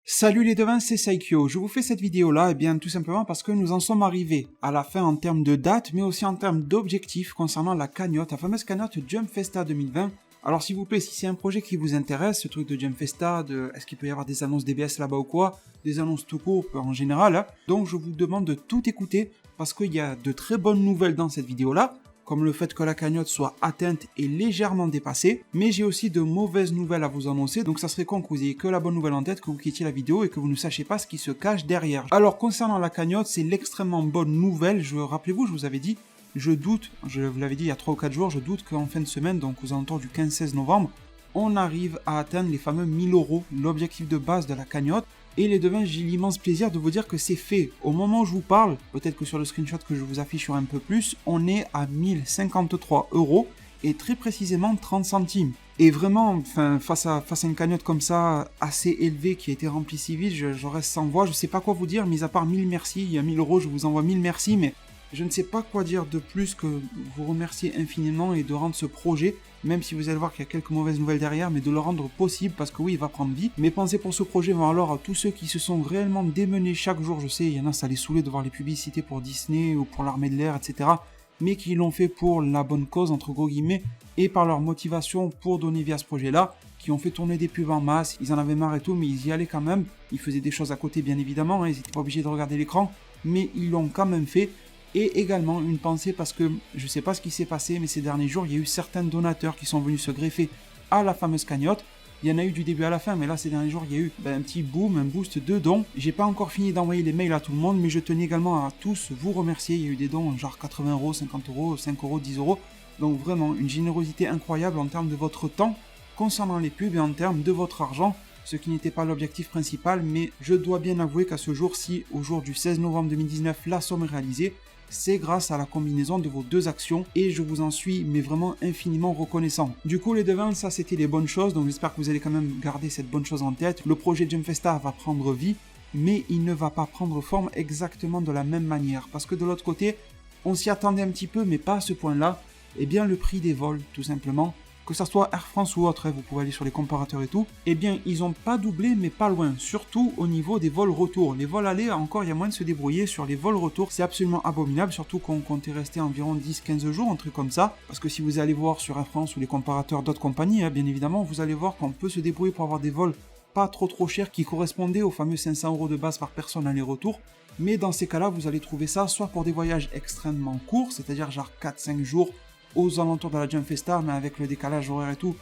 Salut les devins, c'est Saikyo. Je vous fais cette vidéo là, tout simplement parce que nous en sommes arrivés à la fin en termes de date, mais aussi en termes d'objectifs concernant la cagnotte, la fameuse cagnotte Jump Festa 2020. Alors s'il vous plaît, si c'est un projet qui vous intéresse, ce truc de Jump Festa, est-ce qu'il peut y avoir des annonces DBS là-bas ou quoi, des annonces tout court en général, hein. Donc je vous demande de tout écouter parce qu'il y a de très bonnes nouvelles dans cette vidéo là, comme le fait que la cagnotte soit atteinte et légèrement dépassée, mais j'ai aussi de mauvaises nouvelles à vous annoncer, donc ça serait con que vous ayez que la bonne nouvelle en tête, que vous quittiez la vidéo et que vous ne sachiez pas ce qui se cache derrière. Alors concernant la cagnotte, c'est l'extrêmement bonne nouvelle, rappelez-vous, je vous avais dit, je vous l'avais dit il y a 3 ou 4 jours, je doute qu'en fin de semaine, donc aux alentours du 15-16 novembre, on arrive à atteindre les fameux 1000 €, l'objectif de base de la cagnotte. Et les devins, j'ai l'immense plaisir de vous dire que c'est fait. Au moment où je vous parle, peut-être que sur le screenshot que je vous affiche sur un peu plus, on est à 1053 € et très précisément 30 centimes. Et vraiment, face à une cagnotte comme ça, assez élevée, qui a été remplie si vite, je reste sans voix, je sais pas quoi vous dire, mis à part 1000 merci, il y a 1000 €, je vous envoie 1000 merci, mais je ne sais pas quoi dire de plus que vous remercier infiniment et de rendre ce projet, même si vous allez voir qu'il y a quelques mauvaises nouvelles derrière, mais de le rendre possible parce que oui, il va prendre vie. Mes pensées pour ce projet vont alors à tous ceux qui se sont réellement démenés chaque jour. Je sais, il y en a, ça les saoulait de voir les publicités pour Disney ou pour l'armée de l'air, etc. Mais qui l'ont fait pour la bonne cause, entre gros guillemets, et par leur motivation pour donner vie à ce projet-là, qui ont fait tourner des pubs en masse. Ils en avaient marre et tout, mais ils y allaient quand même. Ils faisaient des choses à côté, bien évidemment, hein, ils n'étaient pas obligés de regarder l'écran, mais ils l'ont quand même fait. Et également une pensée parce que je sais pas ce qui s'est passé, mais ces derniers jours, il y a eu certains donateurs qui sont venus se greffer à la fameuse cagnotte. Il y en a eu du début à la fin, mais là ces derniers jours, il y a eu un petit boom, un boost de dons. J'ai pas encore fini d'envoyer les mails à tout le monde, mais je tenais également à tous vous remercier. Il y a eu des dons genre 80 €, 50 €, 5 €, 10 €. Donc vraiment une générosité incroyable en termes de votre temps concernant les pubs et en termes de votre argent. Ce qui n'était pas l'objectif principal, mais je dois bien avouer qu'à ce jour-ci, au jour du 16 novembre 2019, la somme est réalisée. C'est grâce à la combinaison de vos deux actions et je vous en suis mais vraiment infiniment reconnaissant. Du coup les devins, ça c'était les bonnes choses, donc j'espère que vous allez quand même garder cette bonne chose en tête. Le projet Jump Festa va prendre vie, mais il ne va pas prendre forme exactement de la même manière, parce que de l'autre côté, on s'y attendait un petit peu mais pas à ce point-là. Eh bien le prix des vols, tout simplement, que ça soit Air France ou autre, vous pouvez aller sur les comparateurs et tout, eh bien ils ont pas doublé mais pas loin, surtout au niveau des vols retour. Les vols aller, encore il y a moyen de se débrouiller, sur les vols retour c'est absolument abominable, surtout qu'on comptait rester environ 10-15 jours, un truc comme ça, parce que si vous allez voir sur Air France ou les comparateurs d'autres compagnies, bien évidemment, vous allez voir qu'on peut se débrouiller pour avoir des vols pas trop chers qui correspondaient aux fameux 500 € de base par personne aller-retour. Mais dans ces cas-là, vous allez trouver ça soit pour des voyages extrêmement courts, c'est-à-dire genre 4-5 jours, aux alentours de la Jump Festa, mais avec le décalage horaire et tout,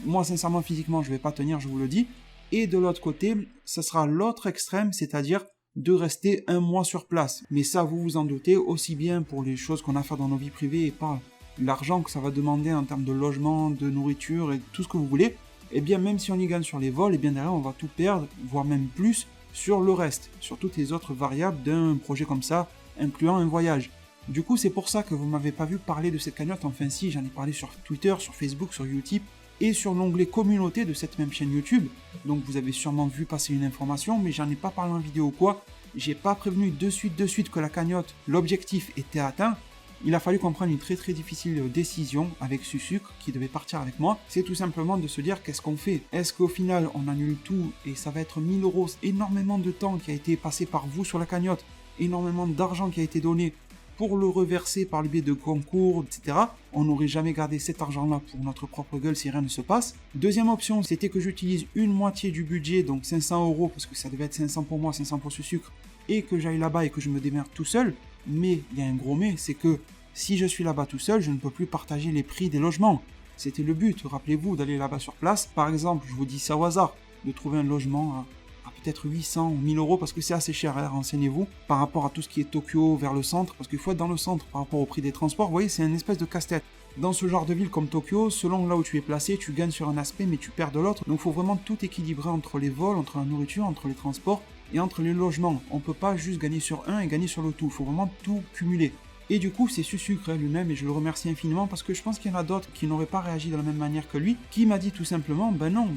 moi sincèrement physiquement je vais pas tenir, je vous le dis. Et de l'autre côté, ça sera l'autre extrême, c'est-à-dire de rester un mois sur place. Mais ça, vous vous en doutez, aussi bien pour les choses qu'on a à faire dans nos vies privées et pas l'argent que ça va demander en termes de logement, de nourriture et tout ce que vous voulez, et bien même si on y gagne sur les vols, et bien derrière on va tout perdre, voire même plus, sur le reste, sur toutes les autres variables d'un projet comme ça, incluant un voyage. Du coup, c'est pour ça que vous m'avez pas vu parler de cette cagnotte, enfin si, j'en ai parlé sur Twitter, sur Facebook, sur Utip, et sur l'onglet communauté de cette même chaîne YouTube, donc vous avez sûrement vu passer une information, mais j'en ai pas parlé en vidéo ou quoi, j'ai pas prévenu de suite que la cagnotte, l'objectif était atteint. Il a fallu qu'on prenne une très difficile décision avec Susuc qui devait partir avec moi. C'est tout simplement de se dire qu'est-ce qu'on fait. Est-ce qu'au final on annule tout et ça va être 1000 €, énormément de temps qui a été passé par vous sur la cagnotte, énormément d'argent qui a été donné pour le reverser par le biais de concours, etc. On n'aurait jamais gardé cet argent-là pour notre propre gueule si rien ne se passe. Deuxième option, c'était que j'utilise une moitié du budget, donc 500 €, parce que ça devait être 500 pour moi, 500 pour ce sucre, et que j'aille là-bas et que je me démerde tout seul. Mais il y a un gros mais, c'est que si je suis là-bas tout seul, je ne peux plus partager les prix des logements. C'était le but, rappelez-vous, d'aller là-bas sur place. Par exemple, je vous dis ça au hasard, de trouver un logement à peut-être 800 ou 1000 € parce que c'est assez cher, hein, renseignez-vous, par rapport à tout ce qui est Tokyo vers le centre, parce qu'il faut être dans le centre par rapport au prix des transports, vous voyez, c'est une espèce de casse-tête. Dans ce genre de ville comme Tokyo, selon là où tu es placé, tu gagnes sur un aspect mais tu perds de l'autre, donc il faut vraiment tout équilibrer entre les vols, entre la nourriture, entre les transports et entre les logements. On peut pas juste gagner sur un et gagner sur le tout, il faut vraiment tout cumuler. Et du coup, c'est Susuc lui-même, et je le remercie infiniment parce que je pense qu'il y en a d'autres qui n'auraient pas réagi de la même manière que lui, qui m'a dit tout simplement, non,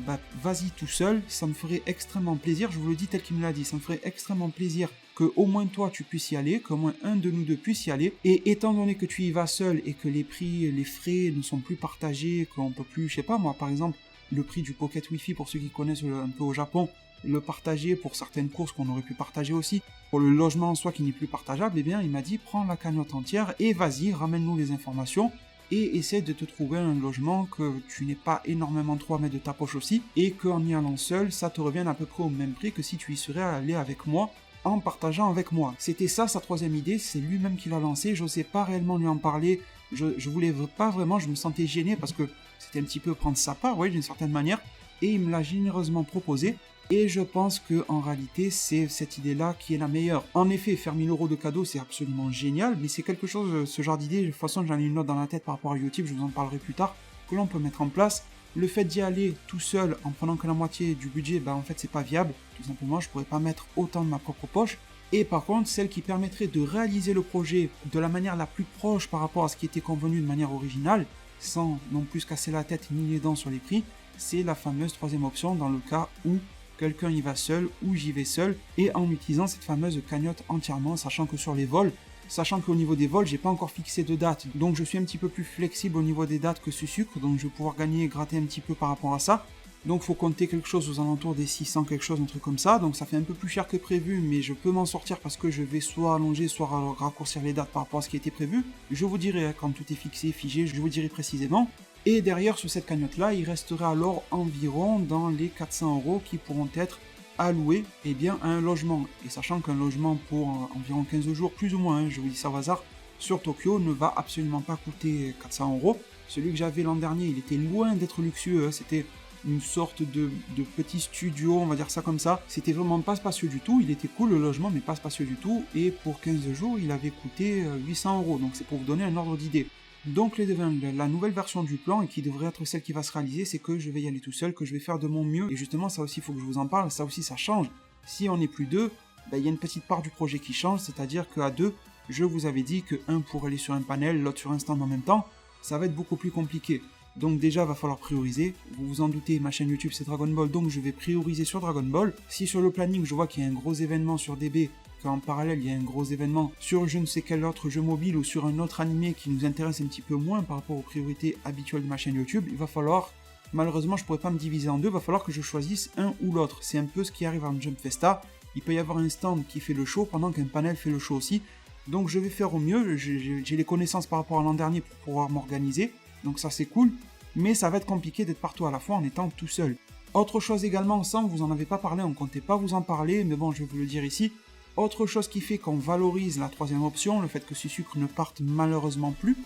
vas-y tout seul, ça me ferait extrêmement plaisir, je vous le dis tel qu'il me l'a dit, ça me ferait extrêmement plaisir que au moins toi tu puisses y aller, qu'au moins un de nous deux puisse y aller, et étant donné que tu y vas seul et que les prix, les frais ne sont plus partagés, qu'on peut plus, je sais pas moi, par exemple, le prix du Pocket Wi-Fi pour ceux qui connaissent un peu au Japon, le partager pour certaines courses qu'on aurait pu partager aussi, pour le logement en soi qui n'est plus partageable, eh bien il m'a dit prends la cagnotte entière et vas-y, ramène-nous les informations et essaie de te trouver un logement que tu n'aies pas énormément trop à mettre de ta poche aussi, et qu'en y allant seul, ça te revienne à peu près au même prix que si tu y serais allé avec moi, en partageant avec moi. C'était ça sa troisième idée, c'est lui-même qui l'a lancé, j'osais pas réellement lui en parler, je voulais pas vraiment, je me sentais gêné parce que c'était un petit peu prendre sa part, oui, d'une certaine manière, et il me l'a généreusement proposé, et je pense qu'en réalité, c'est cette idée-là qui est la meilleure. En effet, faire 1000 € de cadeaux, c'est absolument génial, mais c'est quelque chose, ce genre d'idée, de toute façon, j'en ai une autre dans la tête par rapport à Utip, je vous en parlerai plus tard, que l'on peut mettre en place. Le fait d'y aller tout seul, en prenant que la moitié du budget, en fait, c'est pas viable. Tout simplement, je pourrais pas mettre autant de ma propre poche. Et par contre, celle qui permettrait de réaliser le projet de la manière la plus proche par rapport à ce qui était convenu de manière originale, sans non plus casser la tête ni les dents sur les prix, c'est la fameuse troisième option dans le cas où quelqu'un y va seul ou j'y vais seul, et en utilisant cette fameuse cagnotte entièrement, sachant que sur les vols, sachant qu'au niveau des vols, j'ai pas encore fixé de date, donc je suis un petit peu plus flexible au niveau des dates que Sucre, donc je vais pouvoir gagner et gratter un petit peu par rapport à ça. Donc faut compter quelque chose aux alentours des 600 quelque chose, un truc comme ça, donc ça fait un peu plus cher que prévu, mais je peux m'en sortir parce que je vais soit allonger, soit raccourcir les dates par rapport à ce qui était prévu. Je vous dirai quand tout est fixé, figé, je vous dirai précisément. Et derrière, sur cette cagnotte-là, il restera alors environ dans les 400 € qui pourront être alloués à un logement. Et sachant qu'un logement pour environ 15 jours, plus ou moins, je vous dis ça au hasard, sur Tokyo ne va absolument pas coûter 400 €. Celui que j'avais l'an dernier, il était loin d'être luxueux, c'était une sorte de petit studio, on va dire ça comme ça. C'était vraiment pas spacieux du tout, il était cool le logement, mais pas spacieux du tout. Et pour 15 jours, il avait coûté 800 €, donc c'est pour vous donner un ordre d'idée. Donc les devins, la nouvelle version du plan, et qui devrait être celle qui va se réaliser, c'est que je vais y aller tout seul, que je vais faire de mon mieux, et justement ça aussi il faut que je vous en parle, ça aussi ça change. Si on n'est plus deux, il y a une petite part du projet qui change, c'est-à-dire qu'à deux, je vous avais dit que un pourrait aller sur un panel, l'autre sur un stand en même temps, ça va être beaucoup plus compliqué. Donc déjà, il va falloir prioriser. Vous vous en doutez, ma chaîne YouTube c'est Dragon Ball, donc je vais prioriser sur Dragon Ball. Si sur le planning, je vois qu'il y a un gros événement sur DB, qu'en parallèle, il y a un gros événement sur je ne sais quel autre jeu mobile ou sur un autre animé qui nous intéresse un petit peu moins par rapport aux priorités habituelles de ma chaîne YouTube, il va falloir, malheureusement, je ne pourrais pas me diviser en deux, il va falloir que je choisisse un ou l'autre. C'est un peu ce qui arrive à Jump Festa. Il peut y avoir un stand qui fait le show pendant qu'un panel fait le show aussi. Donc je vais faire au mieux, j'ai les connaissances par rapport à l'an dernier pour pouvoir m'organiser. Donc ça c'est cool, mais ça va être compliqué d'être partout à la fois en étant tout seul. Autre chose également, ça vous en avez pas parlé, on comptait pas vous en parler, mais bon je vais vous le dire ici. Autre chose qui fait qu'on valorise la troisième option, le fait que Sucre ne parte malheureusement plus,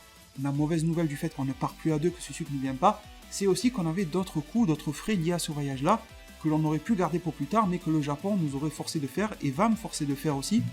la mauvaise nouvelle du fait qu'on ne part plus à deux, que Sucre ne vient pas, c'est aussi qu'on avait d'autres coûts, d'autres frais liés à ce voyage-là, que l'on aurait pu garder pour plus tard, mais que le Japon nous aurait forcé de faire, et va me forcer de faire aussi.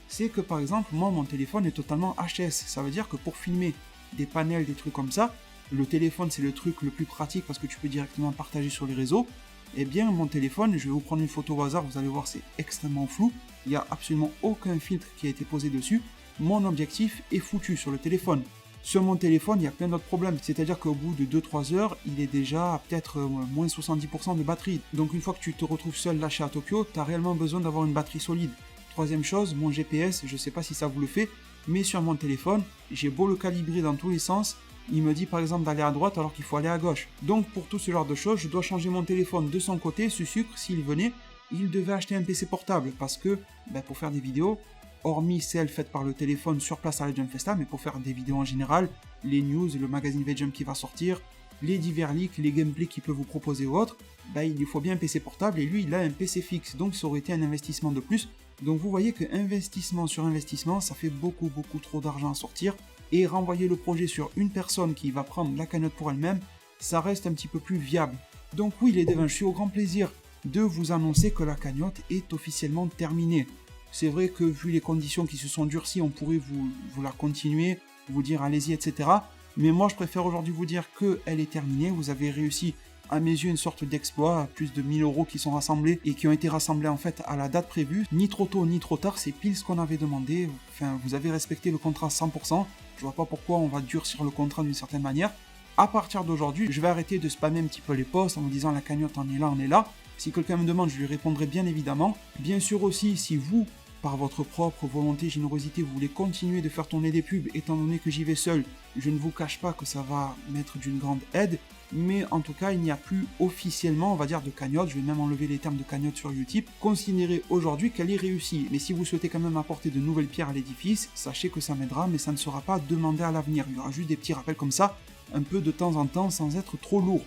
C'est que par exemple, moi mon téléphone est totalement HS, ça veut dire que pour filmer des panels, des trucs comme ça, le téléphone c'est le truc le plus pratique parce que tu peux directement partager sur les réseaux. Eh bien mon téléphone, je vais vous prendre une photo au hasard, vous allez voir c'est extrêmement flou, il n'y a absolument aucun filtre qui a été posé dessus, mon objectif est foutu sur le téléphone. Sur mon téléphone, il y a plein d'autres problèmes, c'est-à-dire qu'au bout de 2-3 heures, il est déjà à peut-être moins 70% de batterie. Donc une fois que tu te retrouves seul lâché à Tokyo, tu as réellement besoin d'avoir une batterie solide. Troisième chose, mon GPS, je ne sais pas si ça vous le fait, mais sur mon téléphone, j'ai beau le calibrer dans tous les sens, il me dit par exemple d'aller à droite alors qu'il faut aller à gauche. Donc pour tout ce genre de choses, je dois changer mon téléphone de son côté. Sucre, s'il venait, il devait acheter un PC portable parce que pour faire des vidéos, hormis celles faites par le téléphone sur place à la Jump Festa, mais pour faire des vidéos en général, les news, le magazine V-Jump qui va sortir, les divers leaks, les gameplays qu'il peut vous proposer ou autres, il lui faut bien un PC portable et lui il a un PC fixe, donc ça aurait été un investissement de plus. Donc vous voyez que investissement sur investissement, ça fait beaucoup trop d'argent à sortir. Et renvoyer le projet sur une personne qui va prendre la cagnotte pour elle-même, ça reste un petit peu plus viable. Donc oui les devins, je suis au grand plaisir de vous annoncer que la cagnotte est officiellement terminée. C'est vrai que vu les conditions qui se sont durcies, on pourrait vous la continuer, vous dire allez-y, etc. Mais moi je préfère aujourd'hui vous dire qu'elle est terminée, vous avez réussi à mes yeux une sorte d'exploit, plus de 1000 € qui sont rassemblés et qui ont été rassemblés en fait à la date prévue. Ni trop tôt ni trop tard, c'est pile ce qu'on avait demandé. Enfin, vous avez respecté le contrat 100%. Je vois pas pourquoi on va durcir le contrat d'une certaine manière. À partir d'aujourd'hui, je vais arrêter de spammer un petit peu les posts en me disant la cagnotte on est là. Si quelqu'un me demande, je lui répondrai bien évidemment. Bien sûr aussi, si vous, par votre propre volonté, générosité, vous voulez continuer de faire tourner des pubs, étant donné que j'y vais seul, je ne vous cache pas que ça va m'être d'une grande aide, mais en tout cas, il n'y a plus officiellement, on va dire, de cagnotte, je vais même enlever les termes de cagnotte sur Utip, considérez aujourd'hui qu'elle est réussie, mais si vous souhaitez quand même apporter de nouvelles pierres à l'édifice, sachez que ça m'aidera, mais ça ne sera pas demandé à l'avenir, il y aura juste des petits rappels comme ça, un peu de temps en temps, sans être trop lourd.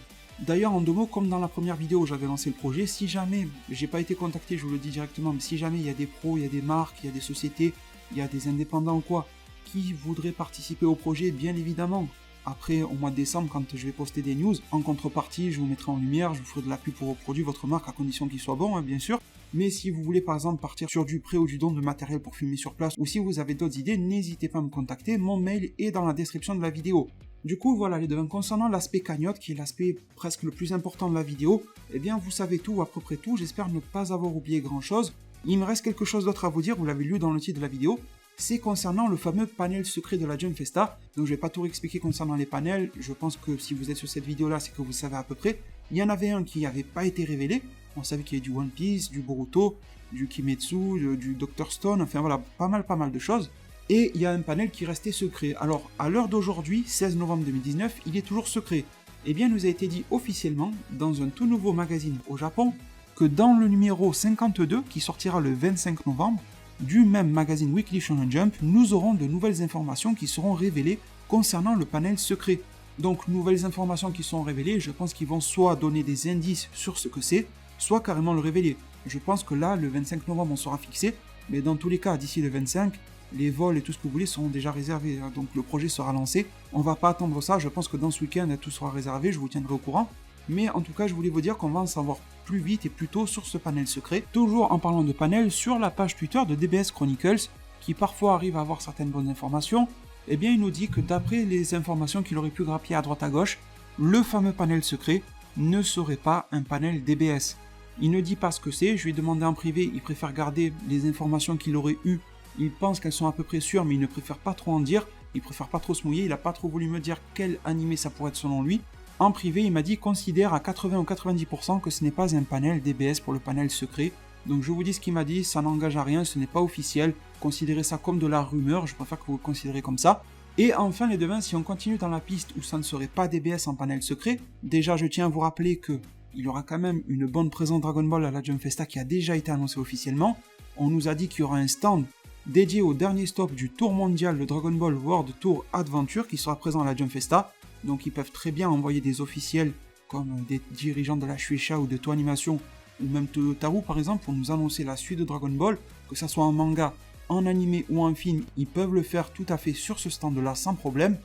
D'ailleurs, en deux mots, comme dans la première vidéo où j'avais lancé le projet, si jamais, j'ai pas été contacté, je vous le dis directement, mais si jamais il y a des pros, il y a des marques, il y a des sociétés, il y a des indépendants ou quoi, qui voudraient participer au projet, bien évidemment. Après, au mois de décembre, quand je vais poster des news, en contrepartie, je vous mettrai en lumière, je vous ferai de la pub pour vos produits, votre marque, à condition qu'il soit bon, hein, bien sûr. Mais si vous voulez par exemple partir sur du prêt ou du don de matériel pour filmer sur place, ou si vous avez d'autres idées, n'hésitez pas à me contacter, mon mail est dans la description de la vidéo. Du coup, voilà les devins, concernant l'aspect cagnotte, qui est l'aspect presque le plus important de la vidéo, eh bien vous savez tout, ou à peu près tout, j'espère ne pas avoir oublié grand chose. Il me reste quelque chose d'autre à vous dire, vous l'avez lu dans le titre de la vidéo, c'est concernant le fameux panel secret de la Jump Festa. Donc je vais pas tout réexpliquer concernant les panels, je pense que si vous êtes sur cette vidéo là, c'est que vous savez à peu près. Il y en avait un qui n'avait pas été révélé, on savait qu'il y avait du One Piece, du Boruto, du Kimetsu, du Dr Stone, enfin voilà, pas mal de choses. Et il y a un panel qui restait secret. Alors, à l'heure d'aujourd'hui, 16 novembre 2019, il est toujours secret. Eh bien, il nous a été dit officiellement, dans un tout nouveau magazine au Japon, que dans le numéro 52, qui sortira le 25 novembre, du même magazine Weekly Shonen Jump, nous aurons de nouvelles informations qui seront révélées concernant le panel secret. Donc, nouvelles informations qui sont révélées, je pense qu'ils vont soit donner des indices sur ce que c'est, soit carrément le révéler. Je pense que là, le 25 novembre, on sera fixé, mais dans tous les cas, d'ici le 25, les vols et tout ce que vous voulez seront déjà réservés, donc le projet sera lancé. On va pas attendre ça, je pense que dans ce week-end, tout sera réservé, je vous tiendrai au courant. Mais en tout cas, je voulais vous dire qu'on va en savoir plus vite et plus tôt sur ce panel secret. Toujours en parlant de panel, sur la page Twitter de DBS Chronicles, qui parfois arrive à avoir certaines bonnes informations, eh bien il nous dit que d'après les informations qu'il aurait pu grappiller à droite à gauche, le fameux panel secret ne serait pas un panel DBS. Il ne dit pas ce que c'est, je lui ai demandé en privé, il préfère garder les informations qu'il aurait eues. Il pense qu'elles sont à peu près sûres, mais il ne préfère pas trop en dire, il préfère pas trop se mouiller, il n'a pas trop voulu me dire quel animé ça pourrait être selon lui. En privé, il m'a dit considère à 80 ou 90% que ce n'est pas un panel DBS pour le panel secret. Donc je vous dis ce qu'il m'a dit, ça n'engage à rien, ce n'est pas officiel, considérez ça comme de la rumeur, je préfère que vous le considérez comme ça. Et enfin les devins, si on continue dans la piste où ça ne serait pas DBS en panel secret, déjà je tiens à vous rappeler que il y aura quand même une bonne présence Dragon Ball à la Jump Festa qui a déjà été annoncée officiellement. On nous a dit qu'il y aura un stand dédié au dernier stop du tour mondial de Dragon Ball World Tour Adventure qui sera présent à la Jump Festa. Donc ils peuvent très bien envoyer des officiels comme des dirigeants de la Shueisha ou de Toei Animation ou même Toyotaru par exemple pour nous annoncer la suite de Dragon Ball, que ça soit en manga, en animé ou en film, ils peuvent le faire tout à fait sur ce stand là sans problème.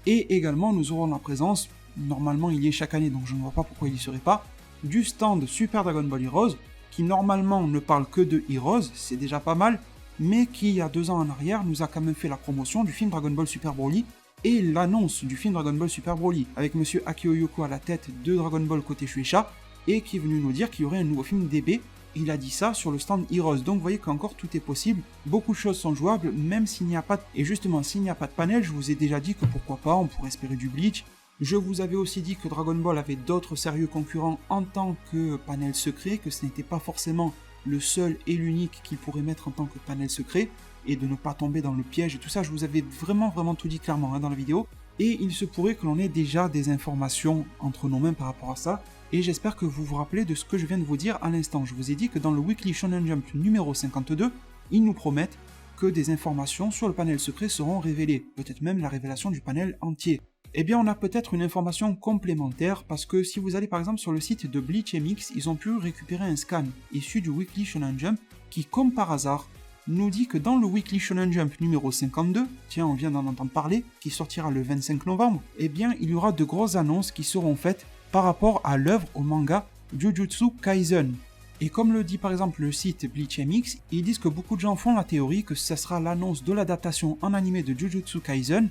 Et également nous aurons la présence, normalement il y est chaque année donc je ne vois pas pourquoi il y serait pas, du stand Super Dragon Ball Heroes qui normalement ne parle que de Heroes, c'est déjà pas mal, mais qui il y a 2 ans en arrière nous a quand même fait la promotion du film Dragon Ball Super Broly et l'annonce du film Dragon Ball Super Broly, avec monsieur Akio Yoko à la tête de Dragon Ball côté Shueisha, et qui est venu nous dire qu'il y aurait un nouveau film DB. Il a dit ça sur le stand Heroes, donc vous voyez qu'encore tout est possible, beaucoup de choses sont jouables, même s'il n'y a pas de... Et justement, s'il n'y a pas de panel, je vous ai déjà dit que pourquoi pas, on pourrait espérer du Bleach. Je vous avais aussi dit que Dragon Ball avait d'autres sérieux concurrents en tant que panel secret, que ce n'était pas forcément le seul et l'unique qu'il pourrait mettre en tant que panel secret, et de ne pas tomber dans le piège et tout ça, je vous avais vraiment tout dit clairement dans la vidéo, et il se pourrait que l'on ait déjà des informations entre nos mains par rapport à ça, et j'espère que vous vous rappelez de ce que je viens de vous dire à l'instant. Je vous ai dit que dans le Weekly Shonen Jump numéro 52, ils nous promettent que des informations sur le panel secret seront révélées, peut-être même la révélation du panel entier. Eh bien on a peut-être une information complémentaire, parce que si vous allez par exemple sur le site de Bleach MX, ils ont pu récupérer un scan issu du Weekly Shonen Jump qui, comme par hasard, nous dit que dans le Weekly Shonen Jump numéro 52, tiens on vient d'en entendre parler, qui sortira le 25 novembre, eh bien il y aura de grosses annonces qui seront faites par rapport à l'œuvre au manga Jujutsu Kaisen. Et comme le dit par exemple le site Bleach MX, ils disent que beaucoup de gens font la théorie que ce sera l'annonce de l'adaptation en animé de Jujutsu Kaisen,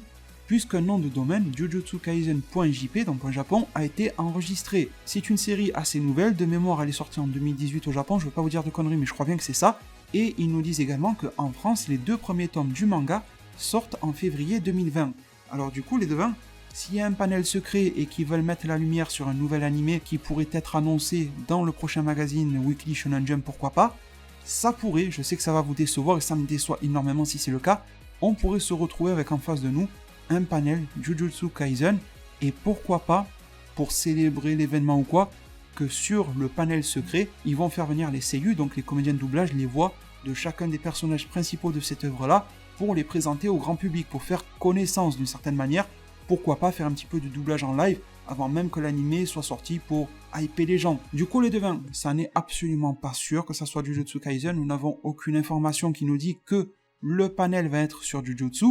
puisqu'un nom de domaine, jujutsukaisen.jp, donc .japon, a été enregistré. C'est une série assez nouvelle, de mémoire elle est sortie en 2018 au Japon, je ne veux pas vous dire de conneries mais je crois bien que c'est ça. Et ils nous disent également qu'en France, les 2 premiers tomes du manga sortent en février 2020. Alors du coup les devins, s'il y a un panel secret et qu'ils veulent mettre la lumière sur un nouvel animé qui pourrait être annoncé dans le prochain magazine Weekly Shonen Jump, pourquoi pas, ça pourrait, je sais que ça va vous décevoir et ça me déçoit énormément si c'est le cas, on pourrait se retrouver avec en face de nous un panel Jujutsu Kaisen, et pourquoi pas, pour célébrer l'événement ou quoi, que sur le panel secret, ils vont faire venir les seiyuu, donc les comédiens de doublage, les voix de chacun des personnages principaux de cette œuvre-là, pour les présenter au grand public, pour faire connaissance d'une certaine manière, pourquoi pas faire un petit peu de doublage en live, avant même que l'anime soit sorti pour hyper les gens. Du coup les devins, ça n'est absolument pas sûr que ça soit Jujutsu Kaisen, nous n'avons aucune information qui nous dit que le panel va être sur Jujutsu,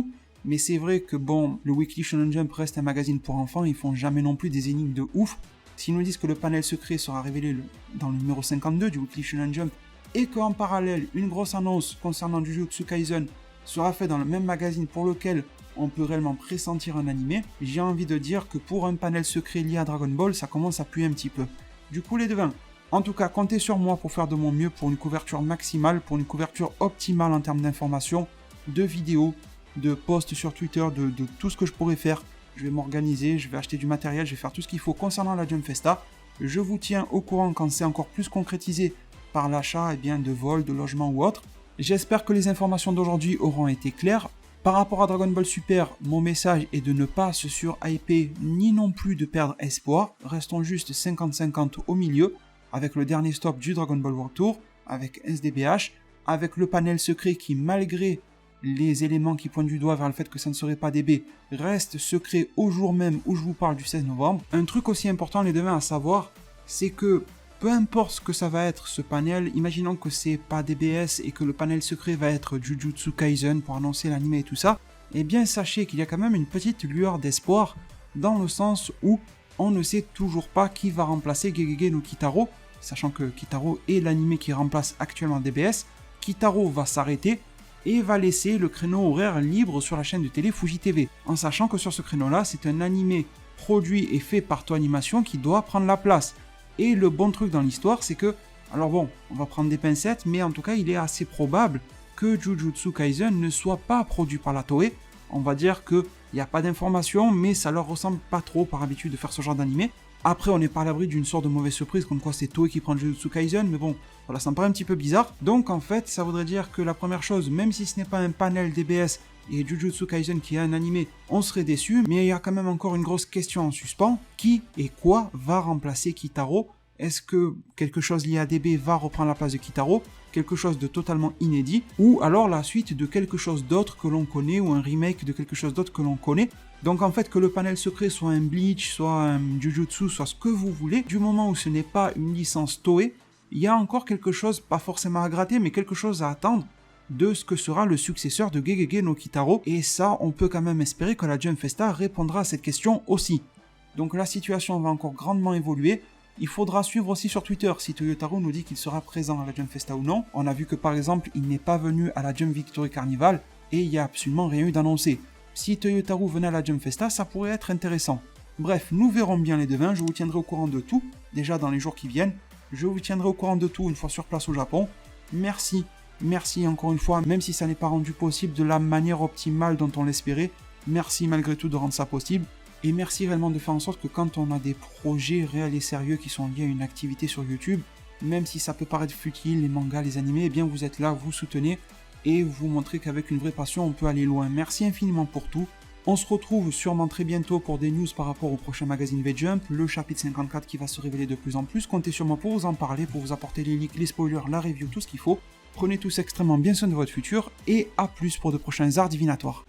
mais c'est vrai que bon, le Weekly Shonen Jump reste un magazine pour enfants, ils font jamais non plus des énigmes de ouf. S'ils nous disent que le panel secret sera révélé dans le numéro 52 du Weekly Shonen Jump, et qu'en parallèle, une grosse annonce concernant Jujutsu Kaisen sera faite dans le même magazine pour lequel on peut réellement pressentir un animé, j'ai envie de dire que pour un panel secret lié à Dragon Ball, ça commence à puer un petit peu. Du coup les devins, en tout cas comptez sur moi pour faire de mon mieux pour une couverture maximale, pour une couverture optimale en termes d'informations, de vidéos, de posts sur Twitter, de tout ce que je pourrais faire. Je vais m'organiser, je vais acheter du matériel, je vais faire tout ce qu'il faut concernant la Jump Festa. Je vous tiens au courant quand c'est encore plus concrétisé par l'achat de vols, de logements ou autre. J'espère que les informations d'aujourd'hui auront été claires. Par rapport à Dragon Ball Super, mon message est de ne pas se surhyper ni non plus de perdre espoir. Restons juste 50-50 au milieu, avec le dernier stop du Dragon Ball World Tour, avec SDBH, avec le panel secret qui, malgré les éléments qui pointent du doigt vers le fait que ça ne serait pas DB, reste secret au jour même où je vous parle du 16 novembre. Un truc aussi important les devins à savoir, c'est que peu importe ce que ça va être ce panel, imaginons que c'est pas DBS et que le panel secret va être Jujutsu Kaisen pour annoncer l'anime et tout ça, eh bien sachez qu'il y a quand même une petite lueur d'espoir dans le sens où on ne sait toujours pas qui va remplacer Gegege no Kitaro, sachant que Kitaro est l'anime qui remplace actuellement DBS. Kitaro va s'arrêter et va laisser le créneau horaire libre sur la chaîne de télé Fuji TV, en sachant que sur ce créneau-là, c'est un animé produit et fait par Toei Animation qui doit prendre la place. Et le bon truc dans l'histoire, c'est que, alors bon, on va prendre des pincettes, mais en tout cas, il est assez probable que Jujutsu Kaisen ne soit pas produit par la Toei. On va dire qu'il n'y a pas d'informations, mais ça leur ressemble pas trop par habitude de faire ce genre d'animé. Après, on n'est pas à l'abri d'une sorte de mauvaise surprise, comme quoi c'est Toei qui prend Jujutsu Kaisen, mais bon, voilà, ça me paraît un petit peu bizarre. Donc en fait, ça voudrait dire que la première chose, même si ce n'est pas un panel DBS et Jujutsu Kaisen qui est un animé, on serait déçu, mais il y a quand même encore une grosse question en suspens. Qui et quoi va remplacer Kitaro ? Est-ce que quelque chose lié à DB va reprendre la place de Kitaro ? Quelque chose de totalement inédit ? Ou alors la suite de quelque chose d'autre que l'on connaît, ou un remake de quelque chose d'autre que l'on connaît ? Donc en fait, que le panel secret soit un Bleach, soit un Jujutsu, soit ce que vous voulez, du moment où ce n'est pas une licence Toei, il y a encore quelque chose, pas forcément à gratter, mais quelque chose à attendre de ce que sera le successeur de Gegege no Kitaro, et ça, on peut quand même espérer que la Jump Festa répondra à cette question aussi. Donc la situation va encore grandement évoluer. Il faudra suivre aussi sur Twitter si Toyotaro nous dit qu'il sera présent à la Jump Festa ou non. On a vu que par exemple, il n'est pas venu à la Jump Victory Carnival, et il n'y a absolument rien eu d'annoncé. Si Toyotaro venait à la Jump Festa, ça pourrait être intéressant. Bref, nous verrons bien les devins, je vous tiendrai au courant de tout, déjà dans les jours qui viennent. Je vous tiendrai au courant de tout une fois sur place au Japon. Merci encore une fois, même si ça n'est pas rendu possible de la manière optimale dont on l'espérait. Merci malgré tout de rendre ça possible. Et merci réellement de faire en sorte que quand on a des projets réels et sérieux qui sont liés à une activité sur YouTube, même si ça peut paraître futile, les mangas, les animés, eh bien vous êtes là, vous soutenez et vous montrez qu'avec une vraie passion, on peut aller loin. Merci infiniment pour tout. On se retrouve sûrement très bientôt pour des news par rapport au prochain magazine V-Jump, le chapitre 54 qui va se révéler de plus en plus. Comptez sur moi pour vous en parler, pour vous apporter les leaks, les spoilers, la review, tout ce qu'il faut. Prenez tous extrêmement bien soin de votre futur et à plus pour de prochains arts divinatoires.